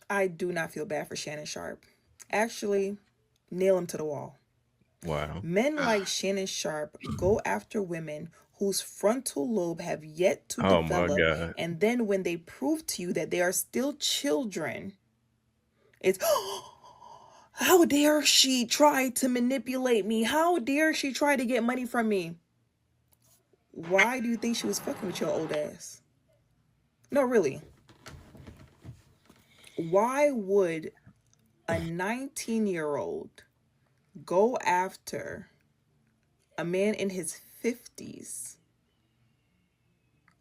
I do not feel bad for Shannon Sharp. Actually, nail him to the wall. Wow. Men like Shannon Sharp go after women whose frontal lobe have yet to Oh my develop, God. and then when they prove to you that they are still children, it's how dare she try to manipulate me? How dare she try to get money from me? Why do you think she was fucking with your old ass? No, really. Why would a 19-year-old go after a man in his 50s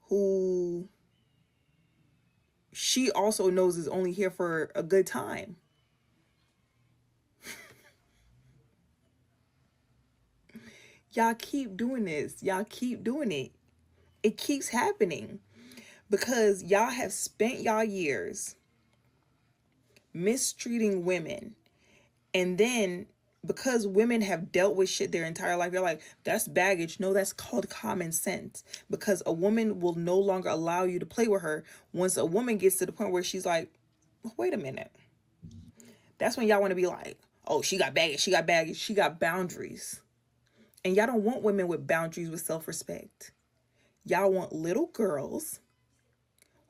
who she also knows is only here for a good time? Y'all keep doing this. Y'all keep doing it. It keeps happening because y'all have spent y'all years mistreating women. And then because women have dealt with shit their entire life, you're like, that's baggage. No, that's called common sense. Because a woman will no longer allow you to play with her once a woman gets to the point where she's like, wait a minute. That's when y'all want to be like, oh, she got baggage, she got baggage, she got boundaries. And y'all don't want women with boundaries with self respect. Y'all want little girls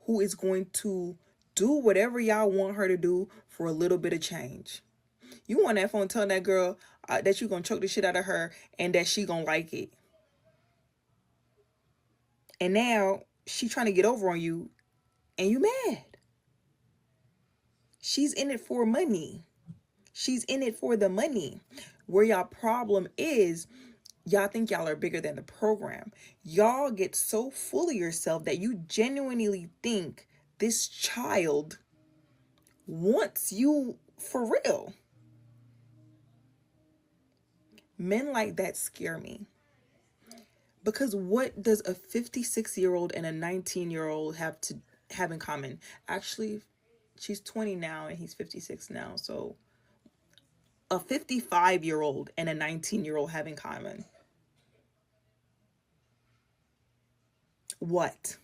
who is going to do whatever y'all want her to do for a little bit of change. You want that phone telling that girl that you gonna choke the shit out of her and that she gonna like it. And now she trying to get over on you and you mad. She's in it for money. She's in it for the money. Where y'all problem is, y'all think y'all are bigger than the program. Y'all get so full of yourself that you genuinely think this child wants you for real. Men like that scare me. Because what does a 56-year-old and a 19-year-old have in common? Actually, she's 20 now and he's 56 now. So a 55-year-old and a 19-year-old have in common. What?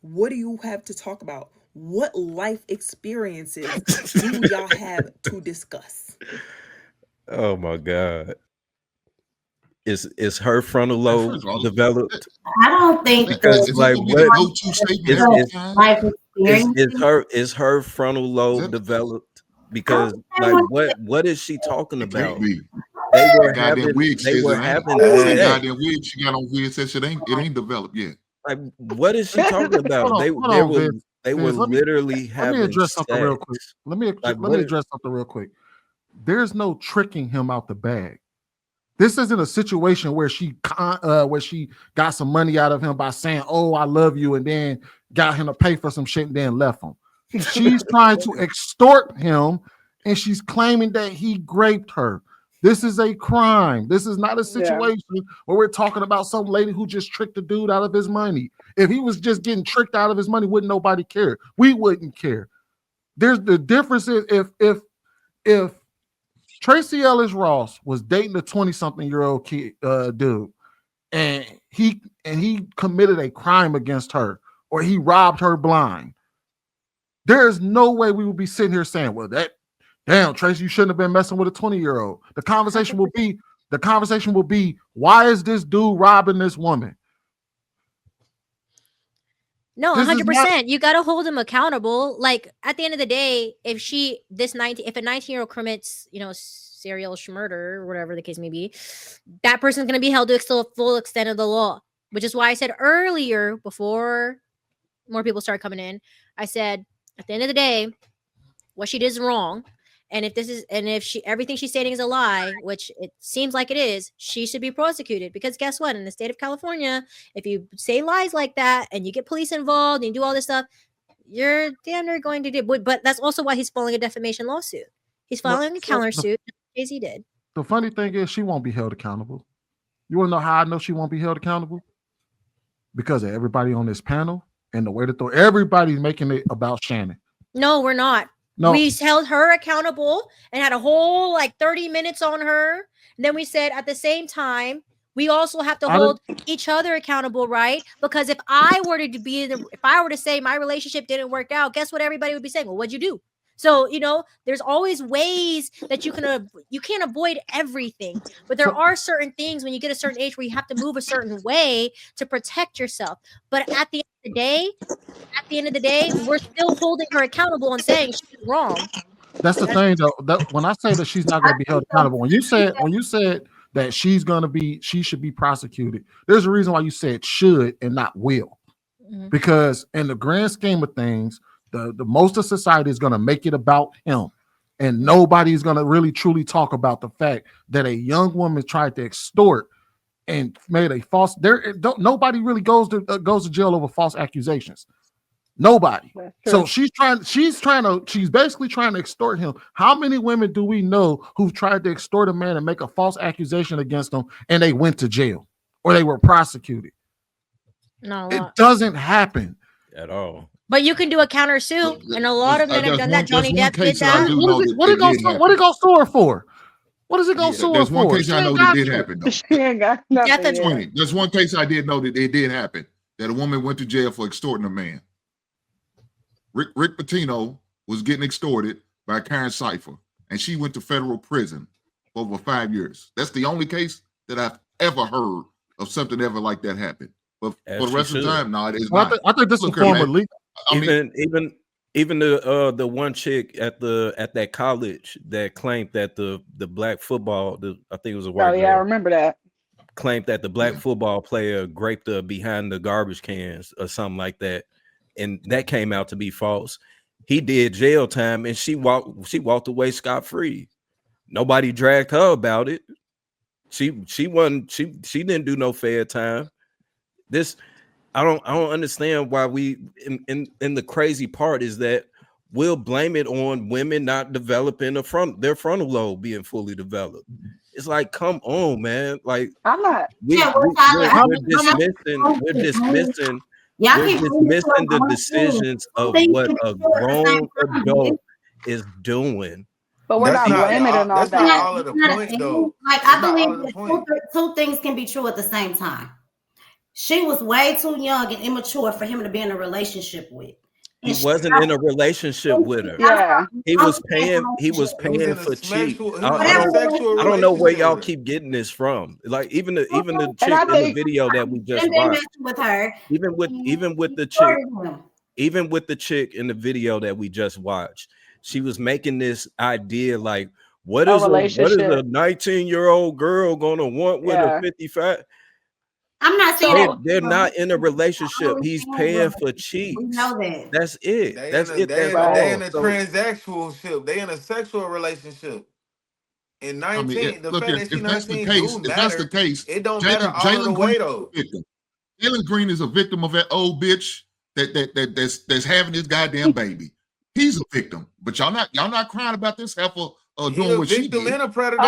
What do you have to talk about? What life experiences do y'all have to discuss? Oh my God. Is her frontal And lobe first of all, developed? I don't think Because is this like gonna be the what go-to statement is every the is time? life is experiences. her frontal Is lobe that developed? I don't Because think like everyone what is she talking it? Can't about? be. They That were goddamn having wig they says were it ain't. having That sex. Hey, goddamn wig she got on wig says it ain't developed yet. Like what is she talking Hold about? on, They hold they on, were Vince. they were Vince, literally let me having address something real sex. quick. Like Let me what address something real quick. There's no tricking him out the bag. This isn't a situation where she got some money out of him by saying, "Oh, I love you," and then got him to pay for some shit and then left him. She's trying to extort him, and she's claiming that he raped her. This is a crime. This is not a Yeah. situation where we're talking about some lady who just tricked the dude out of his money. If he was just getting tricked out of his money, wouldn't nobody care? We wouldn't care. There's the difference is if Tracy Ellis Ross was dating a 20-something-year-old kid, dude, and he committed a crime against her, or he robbed her blind. There is no way we would be sitting here saying, "Well, that damn Tracy, you shouldn't have been messing with a 20-year-old." The conversation will be, why is this dude robbing this woman? No, This is not 100%. You got to hold them accountable. Like at the end of the day, if if a 19-year-old commits, serial murder or whatever the case may be, that person's going to be held to the full extent of the law. Which is why I said earlier, before more people start coming in, I said at the end of the day, what she did is wrong. And if she everything she's stating is a lie, which it seems like it is, she should be prosecuted. Because guess what? In the state of California, if you say lies like that and you get police involved and you do all this stuff, you're damn near going to do. But that's also why he's filing a defamation lawsuit. He's well, filing a so countersuit. Jay Z did. the funny thing is she won't be held accountable. You want to know how I know she won't be held accountable? Because of everybody on this panel and the way that everybody's making it about Shannon. No, we're not. No, We held her accountable and had a whole like 30 minutes on her. And then we said at the same time, we also have to I hold each other accountable, right? Because if I were to say my relationship didn't work out, guess what everybody would be saying? Well, what'd you do? So, there's always ways that you can't avoid everything, but there are certain things when you get a certain age where you have to move a certain way to protect yourself. But at the end of the day, we're still holding her accountable and saying she's wrong. That's the thing, though. That when I say that she's not going to be held accountable, when you said that she should be prosecuted, there's a reason why you said should and not will. Mhm. Because in the grand scheme of things, the most of society is going to make it about him, and nobody's going to really truly talk about the fact that a young woman tried to extort and made a false. Nobody really goes to jail over false accusations. Nobody. So she's basically trying to extort him. How many women do we know who've tried to extort a man and make a false accusation against them and they went to jail or they were prosecuted? No, it doesn't happen at all. But you can do a countersue, and a lot of men have done that. Johnny Depp did that. What are you gonna sue her for? What is it gonna sue her for? There's one case I know that did happen. Though. She ain't got nothing. There's one case I did know that it did happen. That a woman went to jail for extorting a man. Rick Pitino was getting extorted by Karen Cipher, and she went to federal prison for over 5 years. That's the only case that I've ever heard of something ever like that happen. But for the rest of the time, no, it is not. I think this is former legal. Even the one chick at that college that claimed that the black football, I think it was a white girl. I remember that. Claimed that the black football player raped her behind the garbage cans or something like that, and that came out to be false. He did jail time, and she walked away scot-free. Nobody dragged her about it. She didn't do no fair time. I don't understand why we in the crazy part is that we'll blame it on women not developing their frontal lobe being fully developed. It's like, come on, man. Like I'm not. We're dismissing the decisions of what a grown adult is doing. But we're not blaming it on all that. That's not all of the points, though. Like, I believe that two things can be true at the same time. She was way too young and immature for him to be in a relationship with. He wasn't in a relationship with her. Yeah. He was paying for cheap. I don't know where y'all keep getting this from. Like even the chick in the video that we just watched. With her. Even with the chick in the video that we just watched. She was making this idea like, what is a 19-year-old girl gonna want with a 55? I'm not saying they're not in a relationship. He's paying for cheeks. Know that. That's it. They in a transactional ship. They in a sexual relationship. In 19, if that's the case, it don't matter all the way though. Jalen Green is a victim of that old bitch that's having this goddamn baby. He's a victim, but y'all not crying about this heifer doing what she did. And a predator.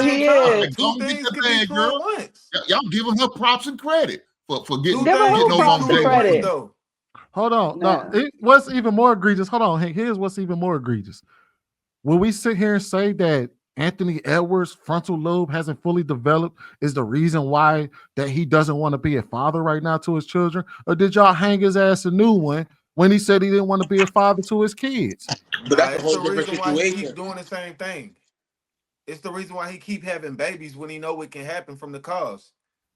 He is. Don't get the bad girl. Y'all giving her props and credit for getting on credit. Hold on. No, what's even more egregious? Hold on. Hey, here's what's even more egregious. Will we sit here and say that Anthony Edwards' frontal lobe hasn't fully developed is the reason why that he doesn't want to be a father right now to his children? Or did y'all hang his ass a new one when he said he didn't want to be a father to his kids? But that's a whole different situation. He keeps doing the same thing. It's the reason why he keep having babies when he know it can happen from the cause.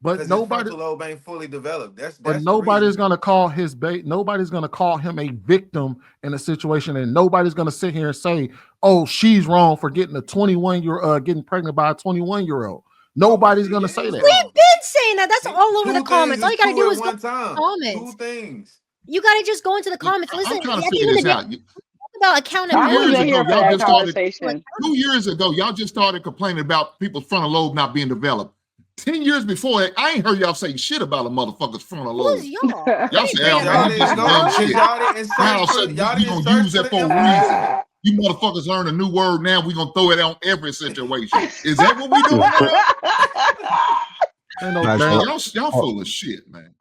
But nobody, his frontal lobe ain't fully developed. That's nobody's gonna call his nobody's gonna call him a victim in a situation, and nobody's gonna sit here and say, "Oh, she's wrong for getting getting pregnant by a 21-year-old." Nobody's gonna say that. We've been saying that. That's all over the comments. All you gotta do is go to the comments. Two things. You gotta just go into the comments. Listen, I'm trying to figure this out. About accountability. 2 years ago, y'all just started complaining about people's frontal lobe not being developed. 10 years before that, I ain't heard y'all say shit about a motherfucker's frontal lobe. Y'all say, y'all gonna use that for a reason. You motherfuckers learn a new word now. We gonna throw it on every situation. Is that what we doing? Y'all full of shit, man.